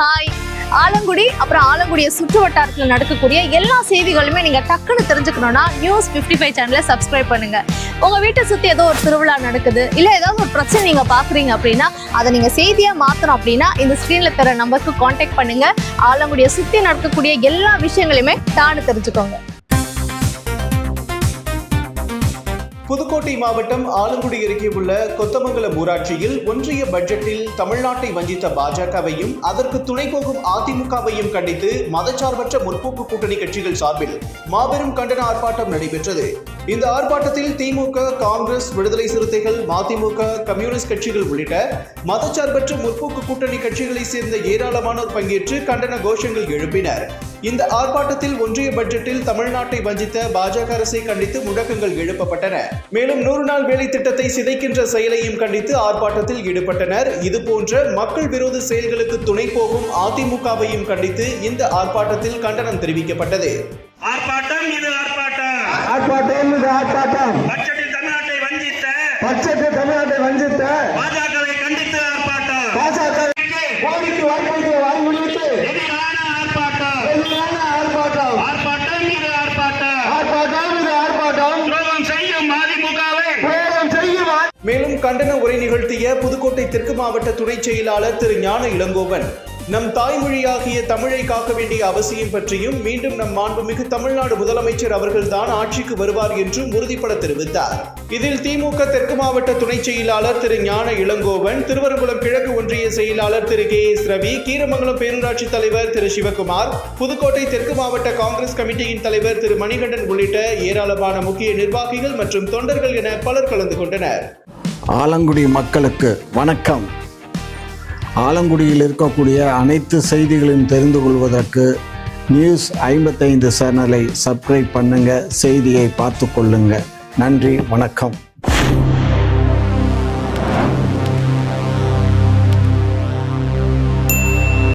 Hi. Alangudi அப்புறம் ஆலங்குடியை சுற்று வட்டாரத்தில் நடக்கக்கூடிய எல்லா செய்திகளுமே நீங்கள் டக்குன்னு தெரிஞ்சுக்கணும்னா நியூஸ் 55 சேனலை சப்ஸ்கிரைப் பண்ணுங்க. உங்கள் வீட்டை சுற்றி ஏதோ ஒரு திருவிழா நடக்குது, இல்லை ஏதாவது ஒரு பிரச்சனை நீங்கள் பார்க்குறீங்க அப்படின்னா அதை நீங்கள் செய்தியாக மாற்றணும் அப்படின்னா இந்த ஸ்க்ரீனில் தர நம்பருக்கு காண்டாக்ட் பண்ணுங்க. ஆலங்குடியை சுற்றி நடக்கக்கூடிய எல்லா விஷயங்களையுமே தானு தெரிஞ்சுக்கோங்க. புதுக்கோட்டை மாவட்டம் ஆலங்குடி அருகே உள்ள கொத்தமங்கலம் ஊராட்சியில் ஒன்றிய பட்ஜெட்டில் தமிழ்நாட்டை வஞ்சித்த பாஜகவையும் அதற்கு துணை போகும் அதிமுகவையும் கண்டித்து மதச்சார்பற்ற முற்போக்கு கூட்டணி கட்சிகள் சார்பில் மாபெரும் கண்டன ஆர்ப்பாட்டம் நடைபெற்றது. இந்த ஆர்ப்பாட்டத்தில் திமுக, காங்கிரஸ், விடுதலை சிறுத்தைகள், மதிமுக, கம்யூனிஸ்ட் கட்சிகள் உள்ளிட்ட மதச்சார்பற்ற முற்போக்கு கூட்டணி கட்சிகளை சேர்ந்த ஏராளமானோர் பங்கேற்று கண்டன கோஷங்கள் எழுப்பினர். இந்த ஆர்ப்பாட்டத்தில் ஒன்றிய பட்ஜெட்டில் தமிழ்நாட்டை வஞ்சித்த பாஜக அரசை கண்டித்து முழக்கங்கள் எழுப்பப்பட்டன. மேலும் 100 நாள் வேலை திட்டத்தை சிதைக்கின்ற செயலையும் கண்டித்து ஆர்ப்பாட்டத்தில் ஈடுபட்டனர். இதுபோன்ற மக்கள் விரோத செயல்களுக்கு துணை போகும் அதிமுகவையும் கண்டித்து இந்த ஆர்ப்பாட்டத்தில் கண்டனம் தெரிவிக்கப்பட்டது. ஆர்ப்பாட்டம் இது ஆர்ப்பாட்டம், ஆர்ப்பாட்டம் இது ஆர்ப்பாட்டம். பட்ஜெட்டில் தமிழ்நாட்டை வஞ்சித்த பாஜகவை கண்டித்து ஆர்ப்பாட்டம், கோரிக்கை வாய்ப்புக்கு வாய்மொழித்து எதிரான ஆர்ப்பாட்டம், ஆர்ப்பாட்டம் இது ஆர்ப்பாட்டம், துரோகம் செய்யும் அதிமுகவை. மேலும் கண்டன உரை நிகழ்த்திய புதுக்கோட்டை தெற்கு மாவட்ட துணை செயலாளர் திரு ஞான இளங்கோவன் நம் தாய்மொழியாகிய தமிழை காக்க வேண்டிய அவசியம் பற்றியும் மீண்டும் நம் மாண்புமிகு தமிழ்நாடு முதலமைச்சர் அவர்கள்தான் ஆட்சிக்கு வருவார் என்றும் உறுதிபட தெரிவித்தார். இதில் திமுக தெற்கு மாவட்ட துணை செயலாளர் திரு ஞான இளங்கோவன், திருவரங்குளம் கிழக்கு ஒன்றிய செயலாளர் திரு KS ரவி, கீரமங்கலம் பேரூராட்சி தலைவர் திரு சிவகுமார், புதுக்கோட்டை தெற்கு மாவட்ட காங்கிரஸ் கமிட்டியின் தலைவர் திரு மணிகண்டன் உள்ளிட்ட ஏராளமான முக்கிய நிர்வாகிகள் மற்றும் தொண்டர்கள் என பலர் கலந்து கொண்டனர். ஆலங்குடி மக்களுக்கு வணக்கம். ஆலங்குடியில் இருக்கக்கூடிய அனைத்து செய்திகளையும் தெரிந்து கொள்வதற்கு நியூஸ் 55 சேனலை சப்ஸ்கிரைப் பண்ணுங்க, செய்தியை பார்த்து கொள்ளுங்க. நன்றி, வணக்கம்.